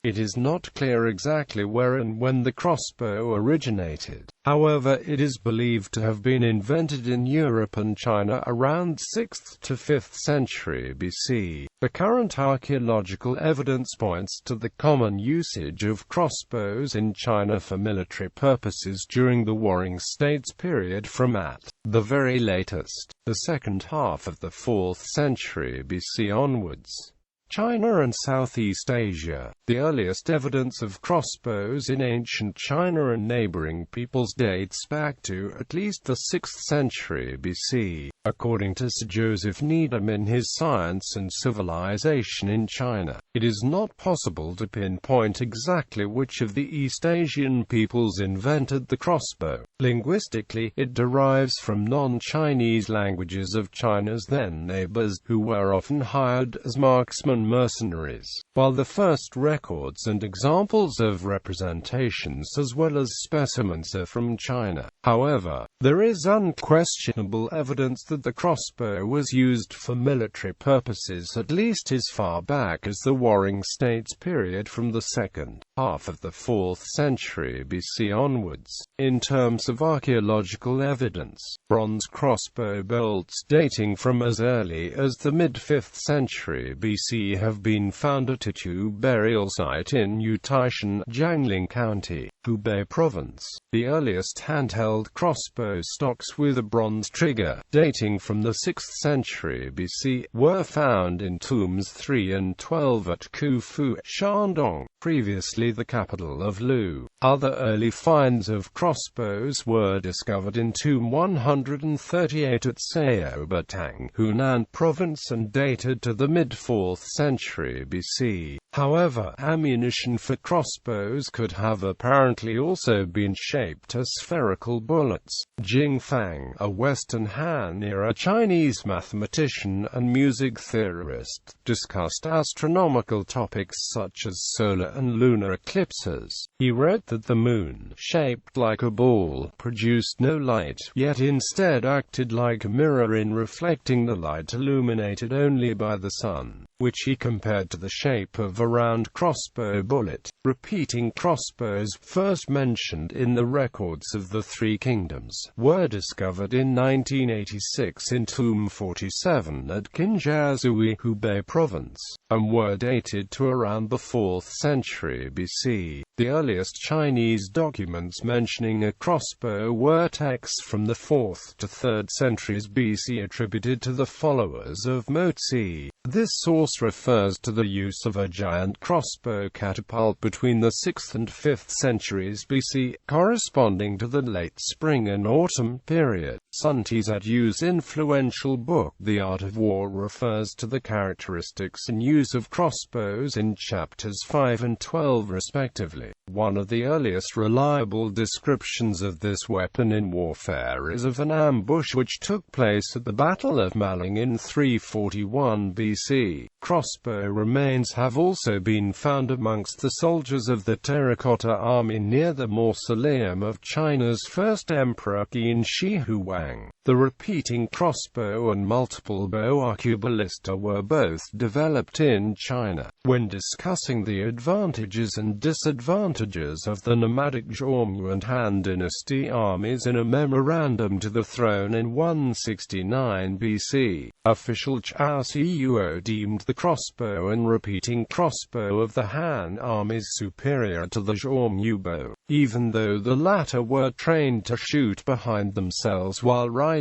It is not clear exactly where and when the crossbow originated. However, it is believed to have been invented in Europe and China around 6th to 5th century BC. The current archaeological evidence points to the common usage of crossbows in China for military purposes during the Warring States period from at the very latest, the second half of the 4th century BC onwards. China and Southeast Asia. The earliest evidence of crossbows in ancient China and neighboring peoples dates back to at least the 6th century BC. According to Sir Joseph Needham in his Science and Civilization in China, it is not possible to pinpoint exactly which of the East Asian peoples invented the crossbow. Linguistically, it derives from non-Chinese languages of China's then neighbors, who were often hired as marksmen mercenaries, while the first records and examples of representations as well as specimens are from China. However, there is unquestionable evidence that the crossbow was used for military purposes at least as far back as the Warring States period from the second half of the 4th century BC onwards. In terms of archaeological evidence, bronze crossbow bolts dating from as early as the mid-5th century BC have been found at a Titu burial site in Yutishan, Jiangling County, Hubei Province. The earliest handheld crossbow stocks with a bronze trigger, dating from the 6th century BC, were found in tombs 3 and 12 at Khufu, Shandong, previously the capital of Lu. Other early finds of crossbows were discovered in tomb 138 at Saobatang, Hunan Province, and dated to the mid-4th century BC. However, ammunition for crossbows could have apparently also been shaped as spherical bullets. Jing Fang, a Western Han-era Chinese mathematician and music theorist, discussed astronomical topics such as solar and lunar eclipses. He wrote that the moon, shaped like a ball, produced no light, yet instead acted like a mirror in reflecting the light illuminated only by the sun, which he compared to the shape of a round crossbow bullet. Repeating crossbows, first mentioned in the records of the Three Kingdoms, were discovered in 1986 in Tomb 47 at Qinjiazui, Hubei Province, and were dated to around the 4th century BC. The earliest Chinese documents mentioning a crossbow were texts from the 4th to 3rd centuries BC attributed to the followers of Mozi. This source refers to the use of a giant crossbow catapult between the 6th and 5th centuries BC, corresponding to the late spring and autumn period. Sun Tzu's influential book The Art of War refers to the characteristics and use of crossbows in chapters 5 and 12 respectively. One of the earliest reliable descriptions of this weapon in warfare is of an ambush which took place at the Battle of Maling in 341 BC. Crossbow remains have also been found amongst the soldiers of the Terracotta Army near the mausoleum of China's first emperor Qin Shi Huang. The repeating crossbow and multiple bow arqueballista were both developed in China. When discussing the advantages and disadvantages of the nomadic Zhongmu and Han dynasty armies in a memorandum to the throne in 169 BC, official Chao Ciuo deemed the crossbow and repeating crossbow of the Han armies superior to the Zhongmu bow, even though the latter were trained to shoot behind themselves while riding.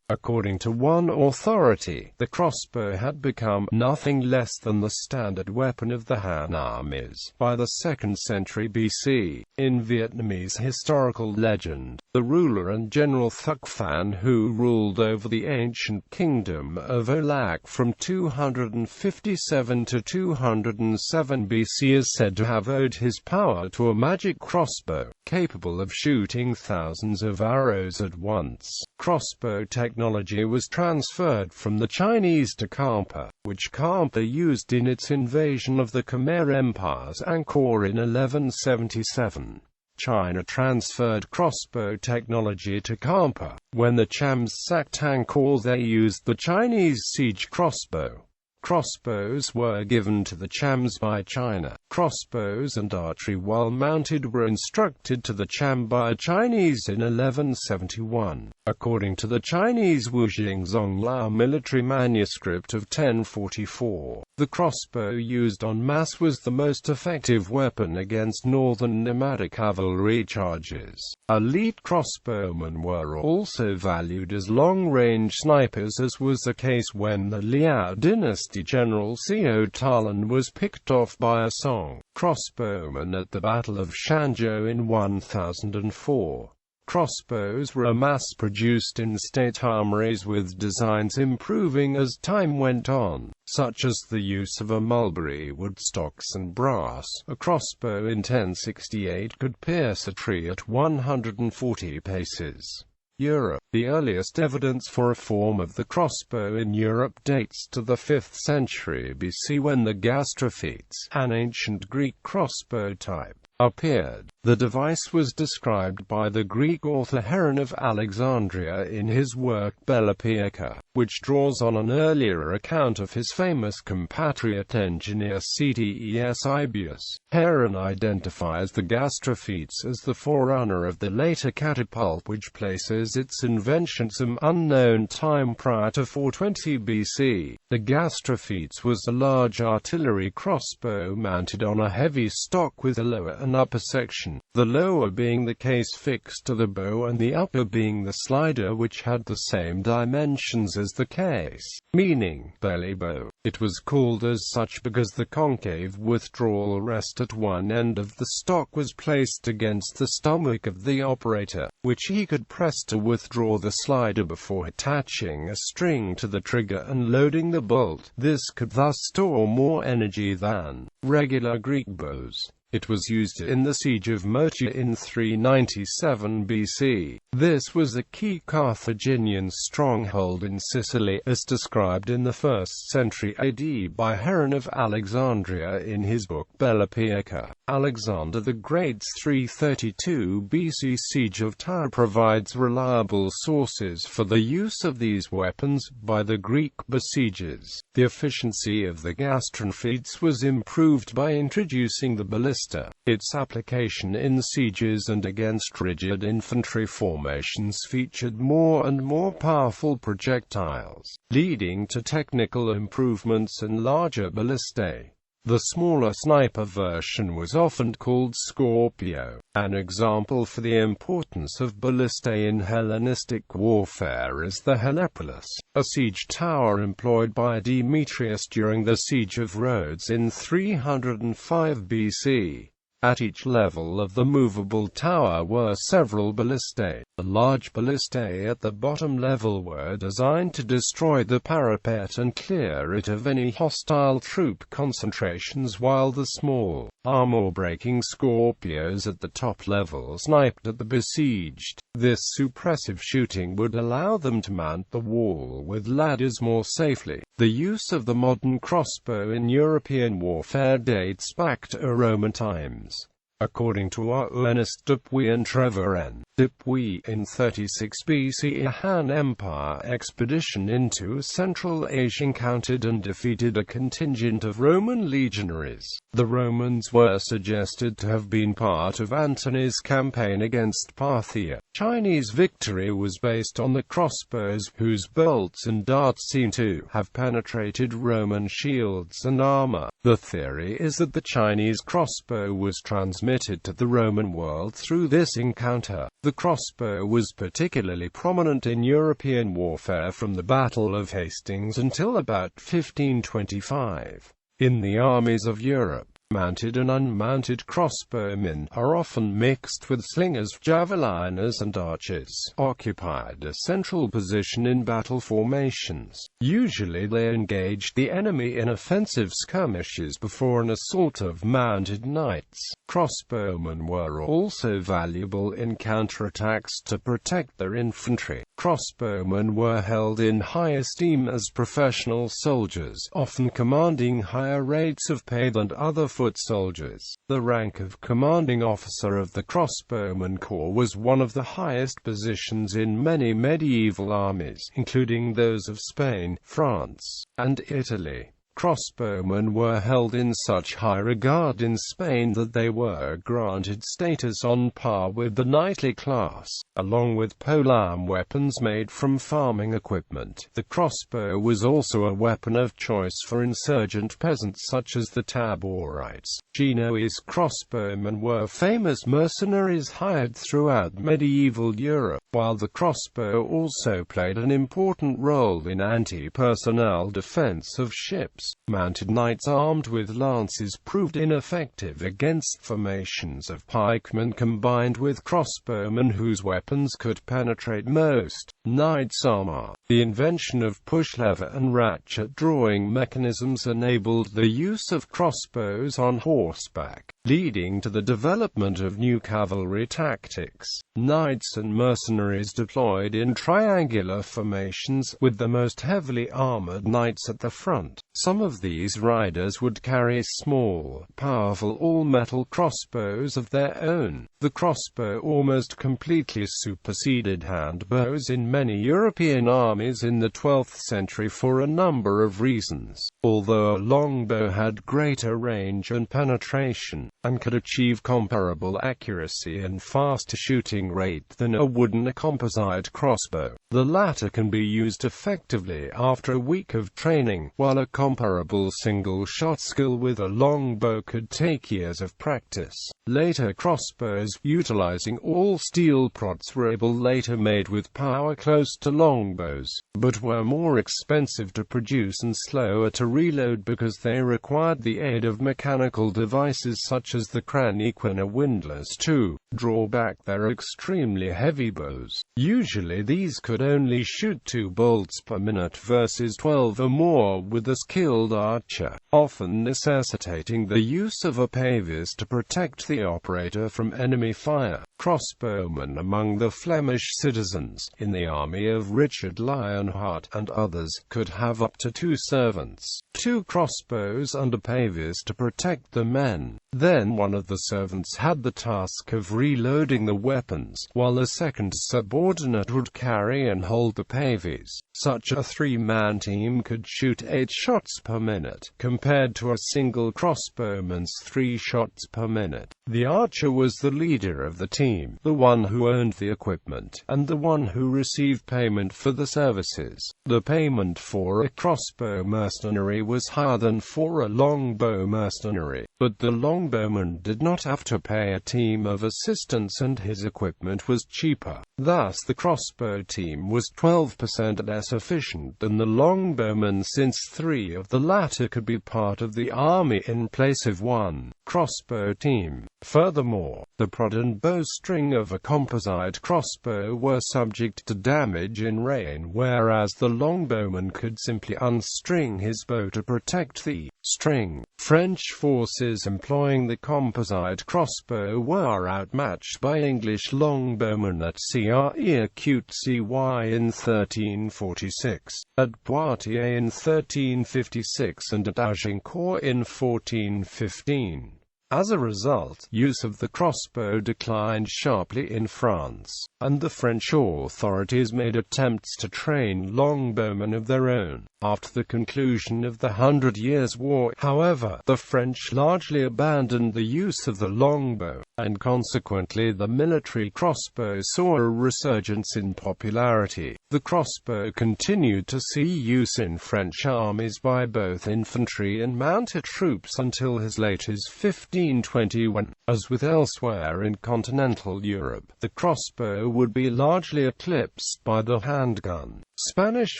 According to one authority, the crossbow had become nothing less than the standard weapon of the Han armies by the 2nd century BC. In Vietnamese historical legend, the ruler and general Thuc Phan, who ruled over the ancient kingdom of Olac from 257 to 207 BC, is said to have owed his power to a magic crossbow, capable of shooting thousands of arrows at once. Crossbow technology was transferred from the Chinese to Kampa, which Kampa used in its invasion of the Khmer Empire's Angkor in 1177. China transferred crossbow technology to Kampa. When the Chams sacked Angkor, they used the Chinese siege crossbow. Crossbows were given to the Chams by China. Crossbows and archery while mounted were instructed to the Cham by Chinese in 1171. According to the Chinese Wujing Zonglao military manuscript of 1044, the crossbow used en masse was the most effective weapon against northern nomadic cavalry charges. Elite crossbowmen were also valued as long-range snipers, as was the case when the Liao dynasty general Xiao Talan was picked off by a Song crossbowman at the Battle of Shanzhou in 1004. Crossbows were mass-produced in state armories, with designs improving as time went on, such as the use of a mulberry wood stocks and brass. A crossbow in 1068 could pierce a tree at 140 paces. Europe. The earliest evidence for a form of the crossbow in Europe dates to the 5th century BC, when the gastrophetes, an ancient Greek crossbow type, appeared. The device was described by the Greek author Heron of Alexandria in his work Bellopoeia, which draws on an earlier account of his famous compatriot engineer Ctesibius. Heron identifies the gastrophetes as the forerunner of the later catapult, which places its invention some unknown time prior to 420 BC. The gastrophetes was a large artillery crossbow mounted on a heavy stock with a lower and upper section, the lower being the case fixed to the bow and the upper being the slider, which had the same dimensions as the case, meaning belly bow. It was called as such because the concave withdrawal rest at one end of the stock was placed against the stomach of the operator, which he could press to withdraw the slider before attaching a string to the trigger and loading the bolt. This could thus store more energy than regular Greek bows. It was used in the siege of Motia in 397 BC. This was a key Carthaginian stronghold in Sicily, as described in the 1st century AD by Heron of Alexandria in his book Bellopoeia. Alexander the Great's 332 BC siege of Tyre provides reliable sources for the use of these weapons by the Greek besiegers. The efficiency of the gastrophetes was improved by introducing the ballista. Its application in sieges and against rigid infantry formations featured more and more powerful projectiles, leading to technical improvements and larger ballistae. The smaller sniper version was often called Scorpio. An example for the importance of ballistae in Hellenistic warfare is the Helepolis, a siege tower employed by Demetrius during the siege of Rhodes in 305 BC. At each level of the movable tower were several ballistae. The large ballistae at the bottom level were designed to destroy the parapet and clear it of any hostile troop concentrations, while the small, armor-breaking Scorpios at the top level sniped at the besieged. This suppressive shooting would allow them to mount the wall with ladders more safely. The use of the modern crossbow in European warfare dates back to Roman times. According to Ernest Dupuy and Trevor N. Dupuy, in 36 BC a Han Empire expedition into Central Asia encountered and defeated a contingent of Roman legionaries. The Romans were suggested to have been part of Antony's campaign against Parthia. Chinese victory was based on the crossbows, whose bolts and darts seem to have penetrated Roman shields and armor. The theory is that the Chinese crossbow was transmitted to the Roman world through this encounter. The crossbow was particularly prominent in European warfare from the Battle of Hastings until about 1525. In the armies of Europe, mounted and unmounted crossbowmen are often mixed with slingers, javeliners and archers, occupied a central position in battle formations. Usually they engaged the enemy in offensive skirmishes before an assault of mounted knights. Crossbowmen were also valuable in counterattacks to protect their infantry. Crossbowmen were held in high esteem as professional soldiers, often commanding higher rates of pay than other foot soldiers. The rank of commanding officer of the crossbowman corps was one of the highest positions in many medieval armies, including those of Spain, France, and Italy. Crossbowmen were held in such high regard in Spain that they were granted status on par with the knightly class. Along with polearm weapons made from farming equipment, the crossbow was also a weapon of choice for insurgent peasants such as the Taborites. Genoese crossbowmen were famous mercenaries hired throughout medieval Europe, while the crossbow also played an important role in anti-personnel defense of ships. Mounted knights armed with lances proved ineffective against formations of pikemen combined with crossbowmen whose weapons could penetrate most knights' armor. The invention of push-lever and ratchet-drawing mechanisms enabled the use of crossbows on horseback, leading to the development of new cavalry tactics. Knights and mercenaries deployed in triangular formations, with the most heavily armored knights at the front. Some of these riders would carry small, powerful all-metal crossbows of their own. The crossbow almost completely superseded handbows in many European armies in the 12th century for a number of reasons. Although a longbow had greater range and penetration, and could achieve comparable accuracy and faster shooting rate than a wooden composite crossbow, the latter can be used effectively after a week of training, while a comparable single-shot skill with a longbow could take years of practice. Later crossbows, utilizing all steel prods, were later made with power close to longbows, but were more expensive to produce and slower to reload because they required the aid of mechanical devices such as the Kraniquina windlass to draw back their extremely heavy bows. Usually these could only shoot 2 bolts per minute versus 12 or more with a skilled archer, often necessitating the use of a pavis to protect the operator from enemy fire. Crossbowmen among the Flemish citizens, in the army of Richard Lionheart and others, could have up to 2 servants, 2 crossbows and a pavis to protect the men. Then one of the servants had the task of reloading the weapons, while a second subordinate would carry and hold the pavis. Such a 3-man team could shoot 8 shots per minute, compared to a single crossbowman's 3 shots per minute. The archer was the leader of the team, the one who owned the equipment, and the one who received payment for the services. The payment for a crossbow mercenary was higher than for a longbow mercenary, but the longbowman did not have to pay a team of assistants and his equipment was cheaper. Thus the crossbow team was 12% less efficient than the longbowman, since 3 of the latter could be part of the army in place of 1 crossbow team. Furthermore, the prod and bowstring of a composite crossbow were subject to damage in rain, whereas the longbowman could simply unstring his bow to protect the string. French forces employing the composite crossbow were outmatched by English longbowmen at Sarcy in 1346, at Poitiers in 1356 and at Agincourt in 1415. As a result, use of the crossbow declined sharply in France, and the French authorities made attempts to train longbowmen of their own. After the conclusion of the 100 Years' War, however, the French largely abandoned the use of the longbow, and consequently the military crossbow saw a resurgence in popularity. The crossbow continued to see use in French armies by both infantry and mounted troops until as late as 1521. As with elsewhere in continental Europe, the crossbow would be largely eclipsed by the handgun. Spanish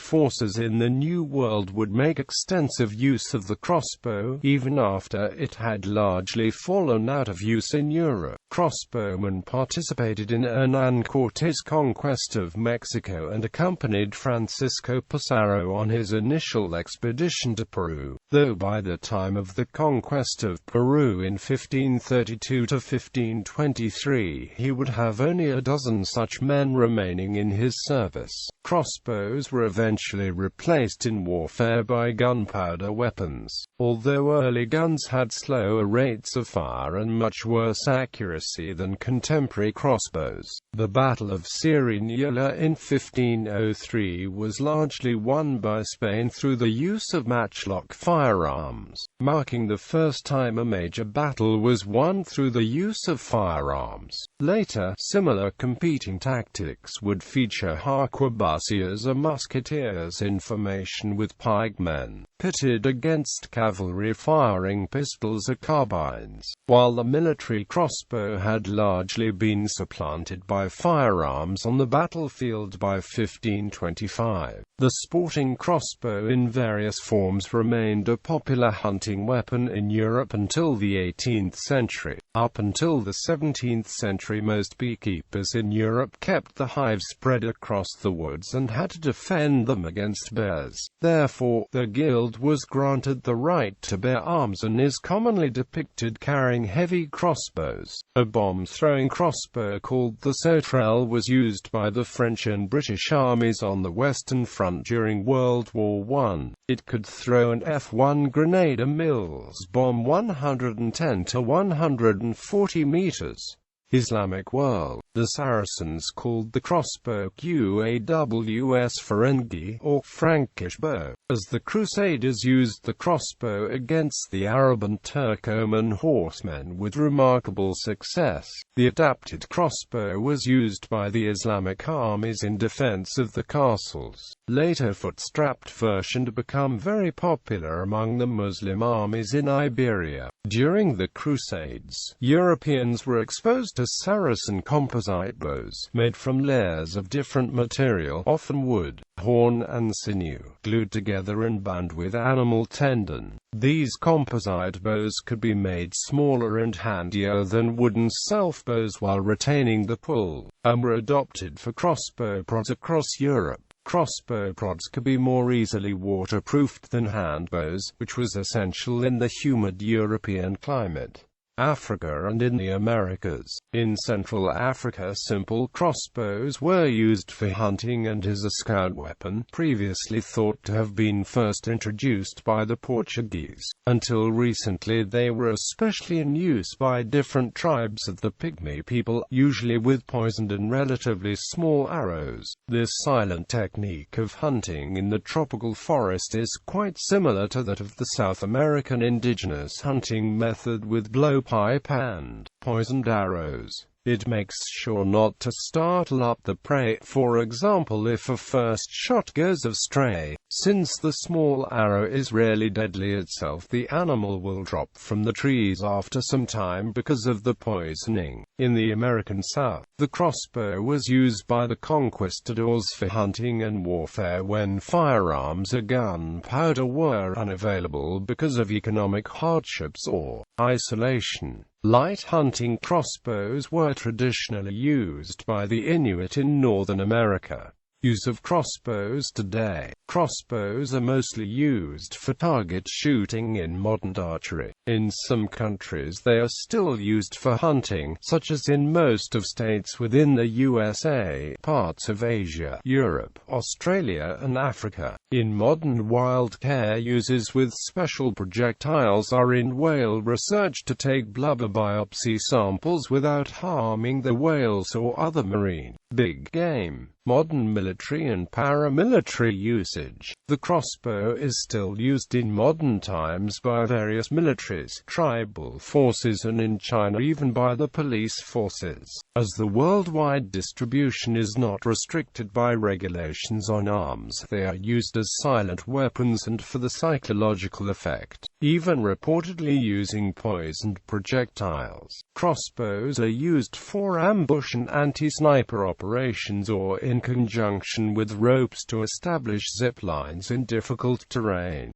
forces in the New World would make extensive use of the crossbow, even after it had largely fallen out of use in Europe. Crossbowmen participated in Hernán Cortés' conquest of Mexico and accompanied Francisco Pizarro on his initial expedition to Peru, though by the time of the conquest of Peru in 1532 to 1523, he would have only a dozen such men remaining in his service. Crossbows were eventually replaced in warfare by gunpowder weapons, although early guns had slower rates of fire and much worse accuracy. accuracy than contemporary crossbows. The Battle of Searing Yella in 1503 was largely won by Spain through the use of matchlock firearms, marking the first time a major battle was won through the use of firearms. Later, similar competing tactics would feature harquebusiers or musketeers in formation with pikemen, pitted against cavalry firing pistols or carbines. While the military crossbow had largely been supplanted by firearms on the battlefield by 1525, the sporting crossbow in various forms remained a popular hunting weapon in Europe until the 18th century. Up until the 17th century, most beekeepers in Europe kept the hives spread across the woods and had to defend them against bears. Therefore, the guild was granted the right to bear arms and is commonly depicted carrying heavy crossbows. A bomb-throwing crossbow called the sauterelle was used by the French and British armies on the Western Front during World War I. It could throw an F-1 Grenadier Mills bomb 110 to 140 meters. Islamic world. The Saracens called the crossbow Qaws Ferengi, or Frankish bow, as the Crusaders used the crossbow against the Arab and Turcoman horsemen with remarkable success. The adapted crossbow was used by the Islamic armies in defense of the castles. Later foot-strapped version to become very popular among the Muslim armies in Iberia. During the Crusades, Europeans were exposed to Saracen composite bows, made from layers of different material, often wood, horn and sinew, glued together and bound with animal tendon. These composite bows could be made smaller and handier than wooden self-bows while retaining the pull, and were adopted for crossbow prods across Europe. Crossbow prods could be more easily waterproofed than handbows, which was essential in the humid European climate. Africa and in the Americas. In Central Africa, simple crossbows were used for hunting and as a scout weapon, previously thought to have been first introduced by the Portuguese. Until recently they were especially in use by different tribes of the Pygmy people, usually with poisoned and relatively small arrows. This silent technique of hunting in the tropical forest is quite similar to that of the South American indigenous hunting method with blowpipe and poisoned arrows. It makes sure not to startle up the prey, for example if a first shot goes astray. Since the small arrow is rarely deadly itself, the animal will drop from the trees after some time because of the poisoning. In the American South, the crossbow was used by the conquistadors for hunting and warfare when firearms or gunpowder were unavailable because of economic hardships or isolation. Light hunting crossbows were traditionally used by the Inuit in Northern America. Use of crossbows today. Crossbows are mostly used for target shooting in modern archery. In some countries they are still used for hunting, such as in most of states within the USA, parts of Asia, Europe, Australia and Africa. In modern wildcare, uses with special projectiles are in whale research to take blubber biopsy samples without harming the whales or other marine big game. Modern military and paramilitary usage. The crossbow is still used in modern times by various militaries, tribal forces and in China even by the police forces. As the worldwide distribution is not restricted by regulations on arms, they are used as silent weapons and for the psychological effect, even reportedly using poisoned projectiles. Crossbows are used for ambush and anti-sniper operations or in conjunction with ropes to establish zip lines in difficult terrain.